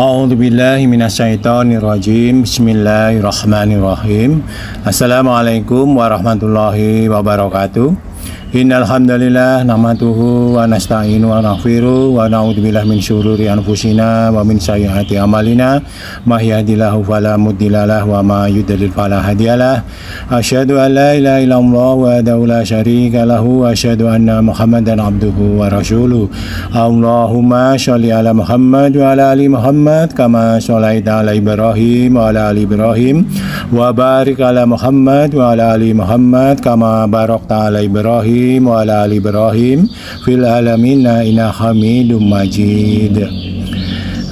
A'udzubillahi minasyaitonirrajim. Bismillahirrahmanirrahim. Assalamualaikum warahmatullahi wabarakatuh. Innal hamdalillah nahmaduhu wa nasta'inu wa naghfiru wa na'udzubillahi min syururi anfusina wa min sayyiati a'malina may yahdihillahu fala mudhillalah wa may yudlil fala hadiyalah. Asyhadu an la ilaha illallah wahdahu la syarika lahu wa asyhadu anna Muhammadan abduhu wa rasuluh. Allahumma sholli ala Muhammad wa ala ali Muhammad kama sholaita ala Ibrahim wa ala ali Ibrahim wa barik ala Muhammad wa ala ali Muhammad kama barakta ala Ibrahim wa ala ali Ibrahim fil alamin inna hamidum majid.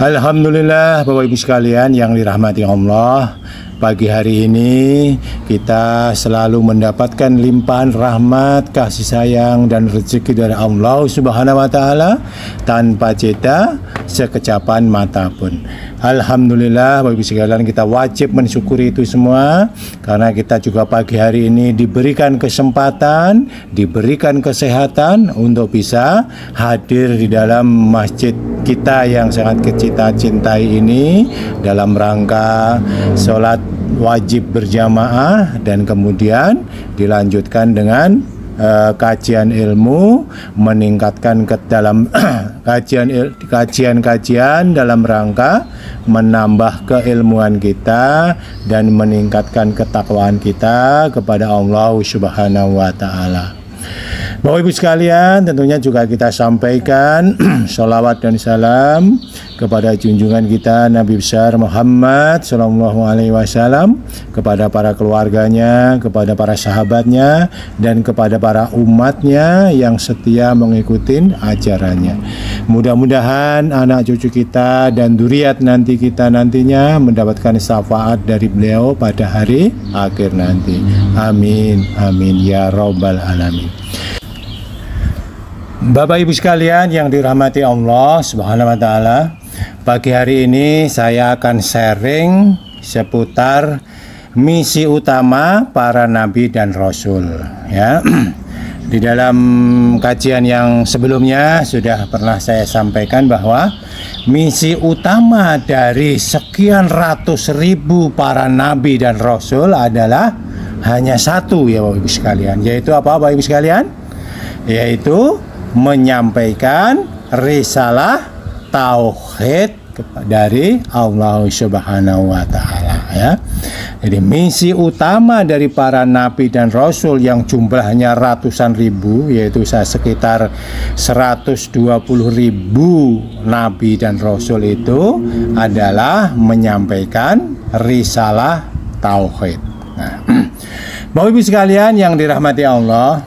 Alhamdulillah, Bapak Ibu sekalian yang dirahmati Allah, pagi hari ini kita selalu mendapatkan limpahan rahmat, kasih sayang dan rezeki dari Allah Subhanahu wa taala tanpa jeda sekecapan mata pun. Alhamdulillah, Bapak Ibu sekalian, kita wajib mensyukuri itu semua karena kita juga pagi hari ini diberikan kesempatan, diberikan kesehatan untuk bisa hadir di dalam masjid kita yang sangat kita cintai ini dalam rangka sholat wajib berjamaah dan kemudian dilanjutkan dengan kajian ilmu, meningkatkan ke dalam kajian-kajian dalam rangka menambah keilmuan kita dan meningkatkan ketakwaan kita kepada Allah Subhanahu wa taala. Bapak Ibu sekalian, tentunya juga kita sampaikan sholawat dan salam kepada junjungan kita Nabi besar Muhammad Sallallahu Alaihi Wasallam, kepada para keluarganya, kepada para sahabatnya, dan kepada para umatnya yang setia mengikuti ajarannya. Mudah-mudahan anak cucu kita dan dzurriat nanti kita nantinya mendapatkan syafaat dari beliau pada hari akhir nanti. Amin, amin ya robbal alamin. Bapak Ibu sekalian yang dirahmati Allah Subhanahu wa taala, pagi hari ini saya akan sharing seputar misi utama para nabi dan rasul ya. Di dalam kajian yang sebelumnya sudah pernah saya sampaikan bahwa misi utama dari sekian ratus ribu para nabi dan rasul adalah hanya satu ya Bapak Ibu sekalian, yaitu apa Bapak Ibu sekalian? Yaitu menyampaikan risalah tauhid dari Allah Subhanahu wa taala ya. Jadi misi utama dari para nabi dan rasul yang jumlahnya ratusan ribu, yaitu sekitar 120.000 nabi dan rasul itu adalah menyampaikan risalah tauhid. Nah, Bapak Ibu sekalian yang dirahmati Allah,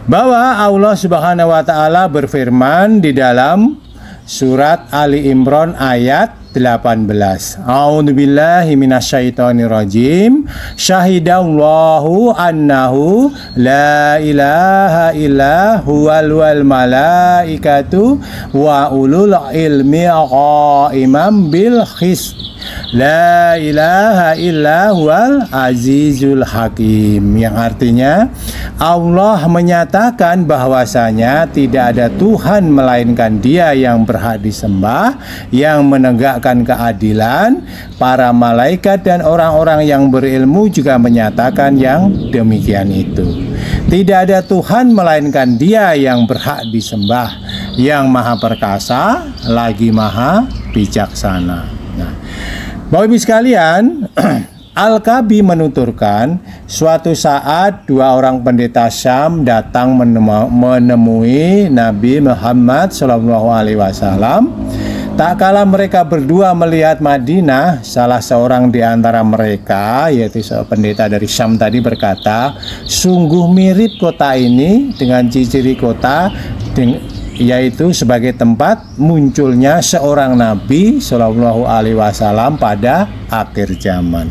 bahwa Allah Subhanahu wa taala berfirman di dalam surat Ali Imran ayat 18. A'udzubillahi minasyaitonirrajim. Syahidallahu annahu la ilaha illa huwal wal malaikatu wa ulul ilmi qaimam bil qist. La ilaha illa huwal azizul hakim, yang artinya Allah menyatakan bahwasanya tidak ada Tuhan melainkan Dia yang berhak disembah, yang menegakkan keadilan. Para malaikat dan orang-orang yang berilmu juga menyatakan yang demikian itu. Tidak ada Tuhan melainkan Dia yang berhak disembah, yang maha perkasa lagi maha bijaksana. Nah, Bapak Ibu sekalian, Al-Kabi menuturkan suatu saat dua orang pendeta Syam datang menemui Nabi Muhammad SAW. Tak kala mereka berdua melihat Madinah, salah seorang di antara mereka, yaitu seorang pendeta dari Syam tadi, berkata, sungguh mirip kota ini dengan ciri-ciri kota, yaitu sebagai tempat munculnya seorang Nabi Shallallahu Alaihi Wasallam pada akhir zaman.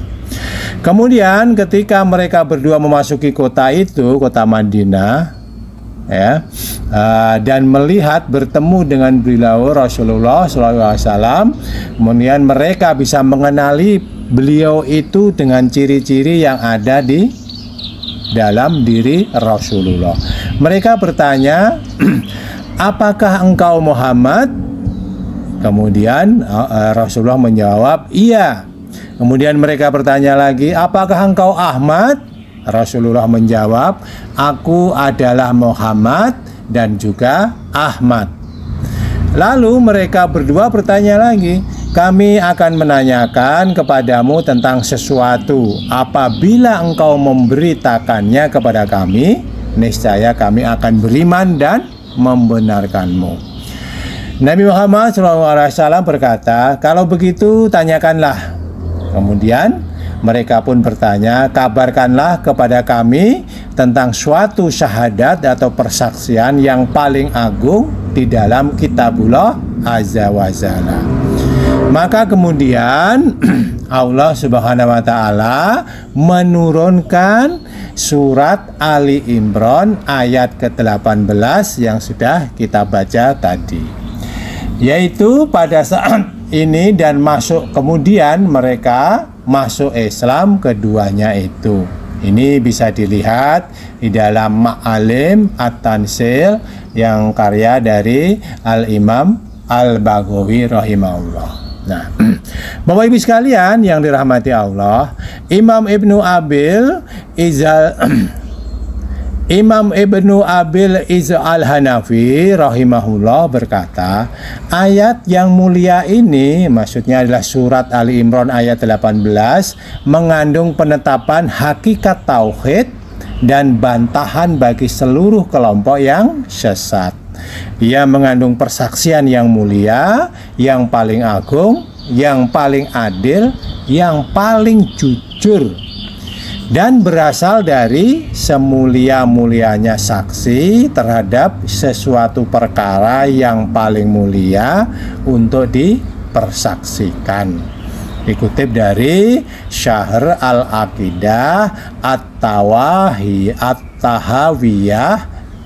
Kemudian ketika mereka berdua memasuki kota itu, kota Madinah, ya, dan melihat bertemu dengan beliau Rasulullah Shallallahu Alaihi Wasallam, kemudian mereka bisa mengenali beliau itu dengan ciri-ciri yang ada di dalam diri Rasulullah. Mereka bertanya, apakah engkau Muhammad? Kemudian Rasulullah menjawab, iya. Kemudian mereka bertanya lagi, apakah engkau Ahmad? Rasulullah menjawab, aku adalah Muhammad dan juga Ahmad. Lalu mereka berdua bertanya lagi, kami akan menanyakan kepadamu tentang sesuatu. Apabila engkau memberitakannya kepada kami, niscaya kami akan beriman dan membenarkanmu. Nabi Muhammad SAW berkata, kalau begitu tanyakanlah. Kemudian mereka pun bertanya, kabarkanlah kepada kami tentang suatu syahadat atau persaksian yang paling agung di dalam kitabullah azza wa jalla. Maka kemudian Allah Subhanahu wa taala menurunkan surat Ali Imran ayat ke-18 yang sudah kita baca tadi. Yaitu pada saat ini dan kemudian mereka masuk Islam keduanya itu. Ini bisa dilihat di dalam Ma'alim At-Tansil yang karya dari Al-Imam Al-Baghawi rahimahullah. Nah, Bapak Ibu sekalian yang dirahmati Allah, Imam Ibnu Abil Iz Al-Hanafi rahimahullah berkata, ayat yang mulia ini maksudnya adalah surat Ali Imran ayat 18 mengandung penetapan hakikat tauhid dan bantahan bagi seluruh kelompok yang sesat. Ia mengandung persaksian yang mulia, yang paling agung, yang paling adil, yang paling jujur, dan berasal dari semulia-mulianya saksi terhadap sesuatu perkara yang paling mulia untuk dipersaksikan. Dikutip dari Syahr Al-Aqidah At-Tahawiyah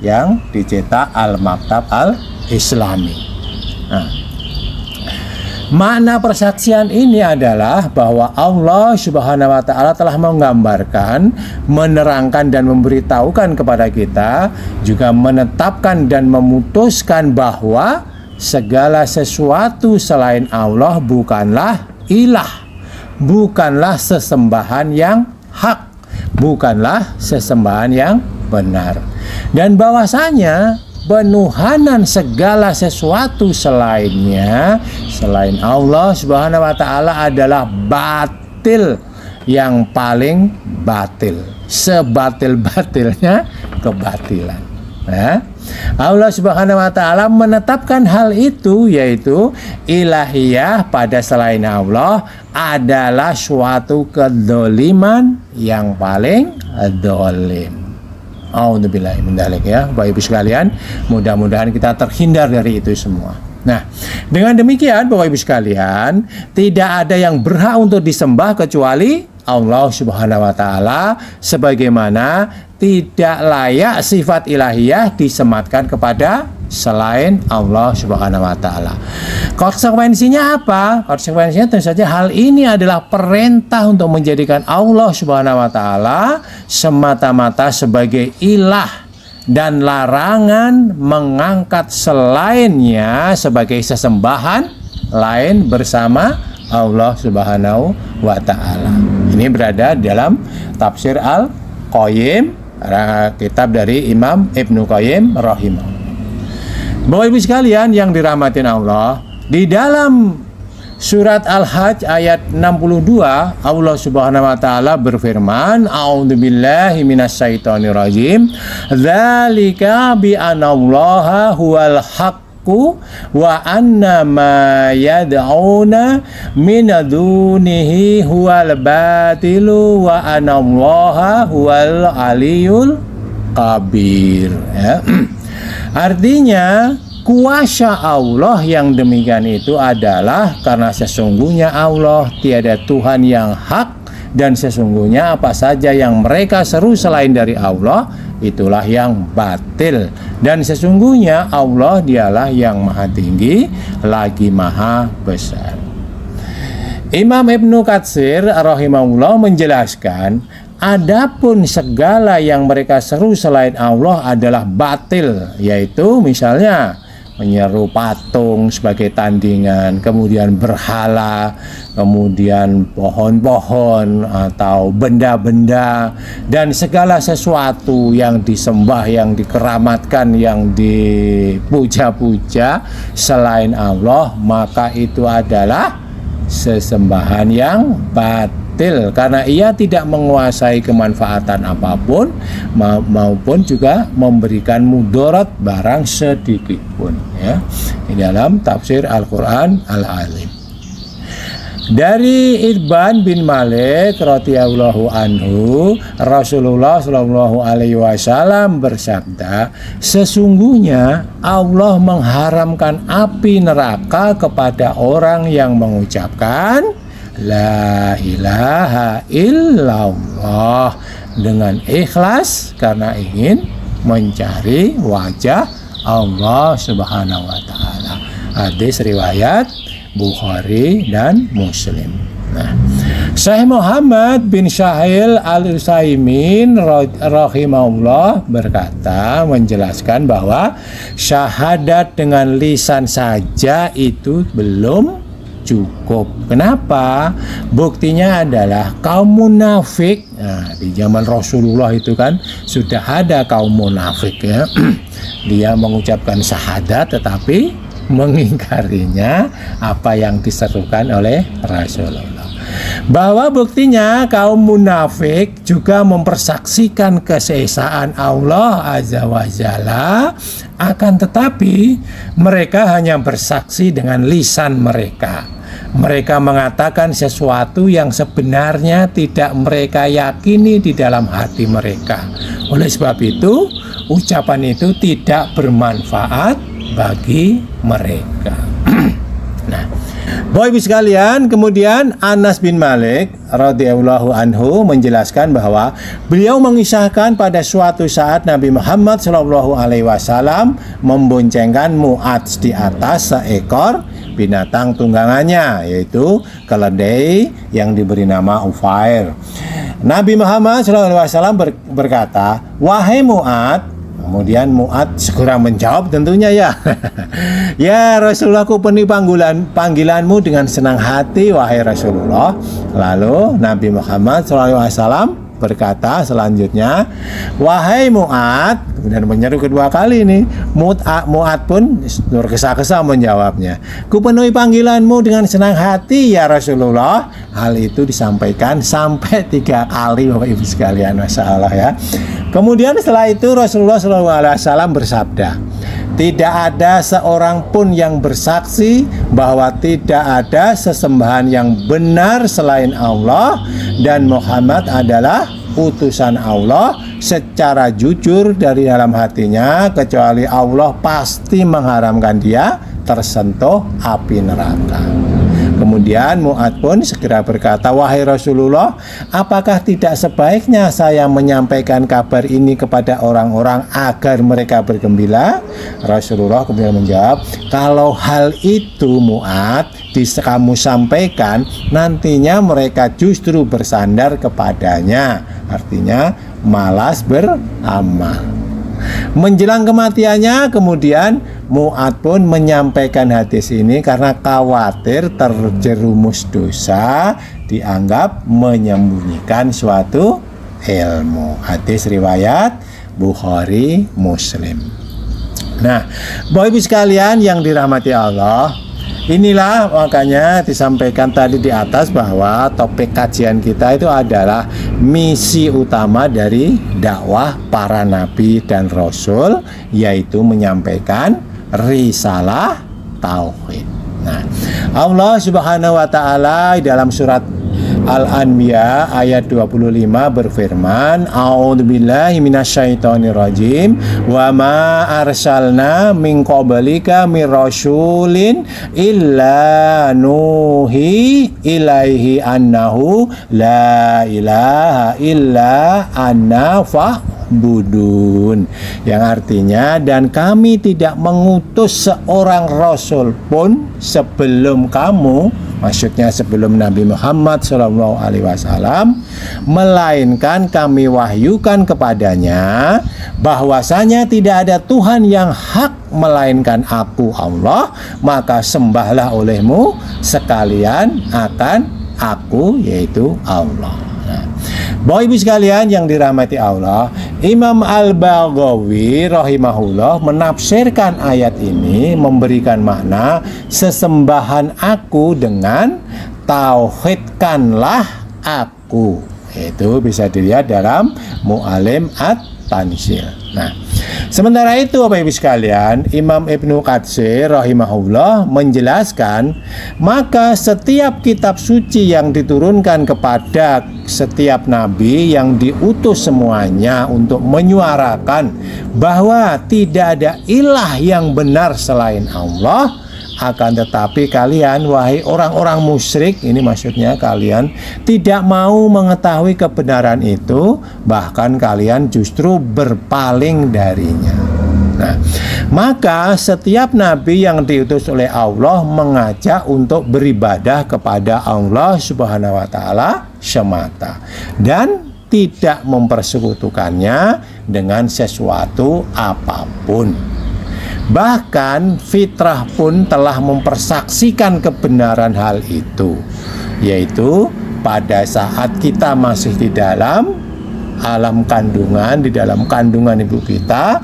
yang dicetak Al-Maktab Al-Islami. Nah, makna persaksian ini adalah bahwa Allah Subhanahu wa taala telah menggambarkan, menerangkan dan memberitahukan kepada kita, juga menetapkan dan memutuskan bahwa segala sesuatu selain Allah bukanlah ilah, bukanlah sesembahan yang hak, bukanlah sesembahan yang benar. Dan bahwasanya penuhanan segala sesuatu selainnya, selain Allah Subhanahu wa taala adalah batil yang paling batil, sebatil-batilnya kebatilan. Nah, Allah Subhanahu wa taala menetapkan hal itu, yaitu ilahiyah pada selain Allah adalah suatu kedzaliman yang paling zalim. A'udzubillahi min dzalik, ya Bapak Ibu sekalian, mudah-mudahan kita terhindar dari itu semua. Nah, dengan demikian Bapak Ibu sekalian, tidak ada yang berhak untuk disembah kecuali Allah Subhanahu wa taala, sebagaimana tidak layak sifat ilahiyah disematkan kepada selain Allah Subhanahu wa taala. Konsekuensinya apa? Konsekuensinya tentu saja hal ini adalah perintah untuk menjadikan Allah Subhanahu wa taala semata-mata sebagai ilah dan larangan mengangkat selainnya sebagai sesembahan lain bersama Allah Subhanahu wa taala. Ini berada dalam tafsir Al-Qayyim, kitab dari Imam Ibnu Qayyim rahimahullah. Bapak Ibu sekalian yang dirahmatin Allah, di dalam surat Al-Hajj ayat 62 Allah Subhanahu wa taala berfirman, a'udzubillahi minasyaitonirrajim, dzalika bi anallaha huwal haqqu wa anna ma yad'una min dunihi huwal batilu wa anallaha huwal aliyul kabir, ya. Artinya kuasa Allah yang demikian itu adalah karena sesungguhnya Allah tiada Tuhan yang hak, dan sesungguhnya apa saja yang mereka seru selain dari Allah itulah yang batil, dan sesungguhnya Allah dialah yang maha tinggi lagi maha besar. Imam Ibnu Katsir rahimahullah menjelaskan, adapun segala yang mereka seru selain Allah adalah batil, yaitu misalnya menyeru patung sebagai tandingan, kemudian berhala, kemudian pohon-pohon atau benda-benda dan segala sesuatu yang disembah, yang dikeramatkan, yang dipuja-puja selain Allah, maka itu adalah sesembahan yang batil karena ia tidak menguasai kemanfaatan apapun maupun juga memberikan mudarat barang sedikit pun, ya. Di dalam tafsir Al-Qur'an Al-Azim. Dari Itban bin Malik radhiyallahu anhu, Rasulullah shallallahu alaihi wasallam bersabda, sesungguhnya Allah mengharamkan api neraka kepada orang yang mengucapkan la ilaha illallah dengan ikhlas karena ingin mencari wajah Allah Subhanahu wa taala. Hadis riwayat Bukhari dan Muslim. Nah, Syekh Muhammad bin Syahil Al-Utsaimin rahimahullah berkata, menjelaskan bahwa syahadat dengan lisan saja itu belum cukup. Kenapa? Buktinya adalah kaum munafik. Nah, di zaman Rasulullah itu kan sudah ada kaum munafik, ya. Dia mengucapkan syahadat tetapi mengingkarinya apa yang diserukan oleh Rasulullah. Bahwa buktinya kaum munafik juga mempersaksikan keesaan Allah Azza wa Jalla, akan tetapi mereka hanya bersaksi dengan lisan mereka. Mereka mengatakan sesuatu yang sebenarnya tidak mereka yakini di dalam hati mereka. Oleh sebab itu, ucapan itu tidak bermanfaat bagi mereka. Nah, Bapak Ibu sekalian, kemudian Anas bin Malik radhiyallahu anhu menjelaskan bahwa beliau mengisahkan pada suatu saat Nabi Muhammad shallallahu alaihi wasallam memboncengkan Mu'adz di atas seekor binatang tunggangannya, yaitu keledai yang diberi nama Ufair. Nabi Muhammad shallallahu alaihi wasallam berkata, "Wahai Mu'adz." Kemudian Mu'adz segera menjawab tentunya, ya. Ya Rasulullah, ku penuhi panggilanmu dengan senang hati wahai Rasulullah. Lalu Nabi Muhammad SAW berkata selanjutnya, wahai Mu'adz. Kemudian menyeru kedua kali ini. Mu'adz pun tergesa-gesa menjawabnya, ku penuhi panggilanmu dengan senang hati ya Rasulullah. Hal itu disampaikan sampai 3 kali Bapak Ibu sekalian, Masya Allah, ya. Kemudian setelah itu Rasulullah SAW bersabda, tidak ada seorang pun yang bersaksi bahwa tidak ada sesembahan yang benar selain Allah dan Muhammad adalah utusan Allah secara jujur dari dalam hatinya, kecuali Allah pasti mengharamkan dia tersentuh api neraka. Kemudian Mu'adz pun segera berkata, wahai Rasulullah, apakah tidak sebaiknya saya menyampaikan kabar ini kepada orang-orang agar mereka bergembira? Rasulullah kemudian menjawab, kalau hal itu Mu'adz kamu sampaikan, nantinya mereka justru bersandar kepadanya, artinya malas beramal. Menjelang kematiannya, kemudian Mu'adz pun menyampaikan hadis ini karena khawatir terjerumus dosa, dianggap menyembunyikan suatu ilmu. Hadis riwayat Bukhari Muslim. Nah, Bapak Ibu sekalian yang dirahmati Allah, inilah makanya disampaikan tadi di atas bahwa topik kajian kita itu adalah misi utama dari dakwah para nabi dan rasul, yaitu menyampaikan risalah tauhid. Nah, Allah Subhanahu wa taala dalam surat Al-Anbiya ayat 25 berfirman, a'udzubillahi minasyaitonirrajim, wa ma arsalna min qablika mir rasulin illa nuhi ilaihi annahu la ilaha illa ana ta'budun, yang artinya dan kami tidak mengutus seorang rasul pun sebelum kamu, maksudnya sebelum Nabi Muhammad SAW, melainkan kami wahyukan kepadanya bahwasanya tidak ada Tuhan yang hak melainkan aku Allah, maka sembahlah olehmu sekalian akan aku, yaitu Allah. Nah, Bapak Ibu sekalian yang dirahmati Allah, Imam Al-Baghawi rahimahullah menafsirkan ayat ini memberikan makna sesembahan aku dengan tauhidkanlah aku. Itu bisa dilihat dalam Mu'alim At-Tanzil. Nah, sementara itu Bapak Ibu sekalian, Imam Ibnu Katsir rahimahullah menjelaskan, maka setiap kitab suci yang diturunkan kepada setiap nabi yang diutus semuanya untuk menyuarakan bahwa tidak ada ilah yang benar selain Allah. Akan tetapi kalian, wahai orang-orang musyrik, ini maksudnya kalian tidak mau mengetahui kebenaran itu, bahkan kalian justru berpaling darinya. Nah, maka setiap nabi yang diutus oleh Allah mengajak untuk beribadah kepada Allah Subhanahu wa Ta'ala semata dan tidak mempersekutukannya dengan sesuatu apapun. Bahkan fitrah pun telah mempersaksikan kebenaran hal itu, yaitu pada saat kita masih di dalam alam kandungan, di dalam kandungan ibu kita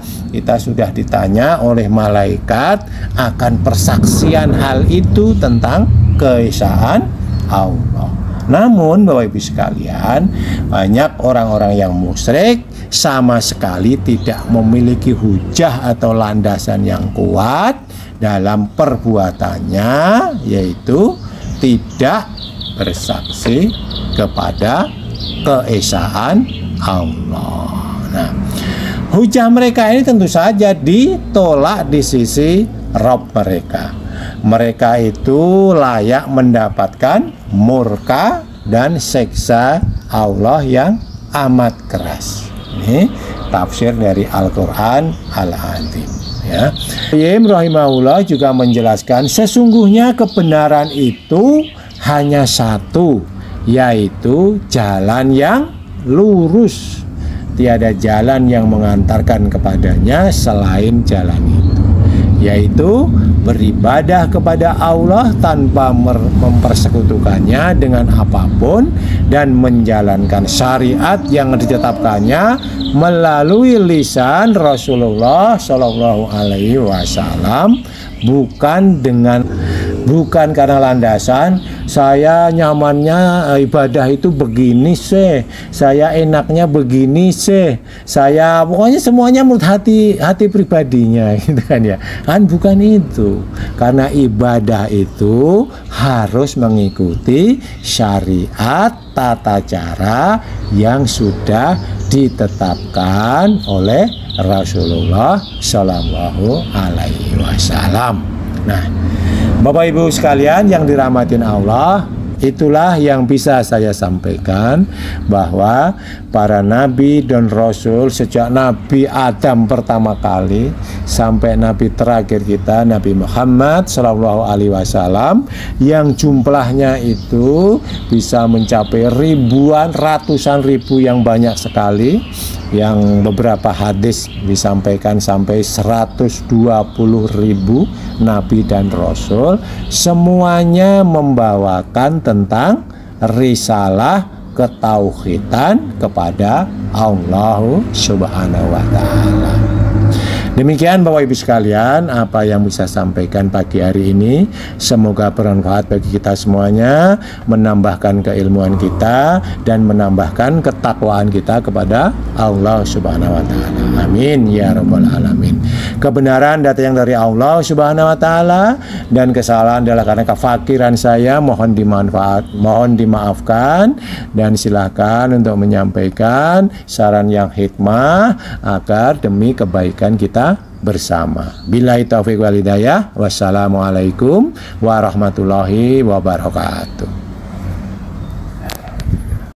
sudah ditanya oleh malaikat akan persaksian hal itu tentang keesaan Allah. Namun Bapak Ibu sekalian, banyak orang-orang yang musyrik sama sekali tidak memiliki hujah atau landasan yang kuat dalam perbuatannya, yaitu tidak bersaksi kepada keesaan Allah. Nah, hujah mereka ini tentu saja ditolak di sisi Rabb mereka. Mereka itu layak mendapatkan murka dan siksa Allah yang amat keras. Ini tafsir dari Al-Quran Al-Azim, ya. Qayyim rahimahullah juga menjelaskan sesungguhnya kebenaran itu hanya satu, yaitu jalan yang lurus. Tiada jalan yang mengantarkan kepadanya selain jalan itu, yaitu beribadah kepada Allah tanpa mempersekutukannya dengan apapun dan menjalankan syariat yang ditetapkannya melalui lisan Rasulullah Shallallahu Alaihi Wasallam, bukan karena landasan saya nyamannya ibadah itu begini sih, saya enaknya begini sih, saya pokoknya semuanya menurut hati pribadinya gitu kan ya. Kan bukan itu. Karena ibadah itu harus mengikuti syariat tata cara yang sudah ditetapkan oleh Rasulullah Shallallahu Alaihi Wasallam. Nah, Bapak Ibu sekalian yang dirahmatin Allah, itulah yang bisa saya sampaikan, bahwa para nabi dan rasul sejak Nabi Adam pertama kali sampai nabi terakhir kita Nabi Muhammad Shallallahu Alaihi Wasallam, yang jumlahnya itu bisa mencapai ribuan, ratusan ribu, yang banyak sekali, yang beberapa hadis disampaikan sampai 120.000 nabi dan rasul, semuanya membawakan tentang risalah ketauhidan kepada Allah Subhanahu wa Ta'ala. Demikian Bapak Ibu sekalian apa yang bisa sampaikan pagi hari ini. Semoga bermanfaat bagi kita semuanya, menambahkan keilmuan kita dan menambahkan ketakwaan kita kepada Allah Subhanahu wa Ta'ala. Amin ya rabbal alamin. Kebenaran datang dari Allah Subhanahu wa Ta'ala, dan kesalahan adalah karena kefakiran saya. Mohon dimaafkan, dan silakan untuk menyampaikan saran yang hikmah agar demi kebaikan kita bersama. Billahi taufiq wal hidayah. Wassalamualaikum warahmatullahi wabarakatuh.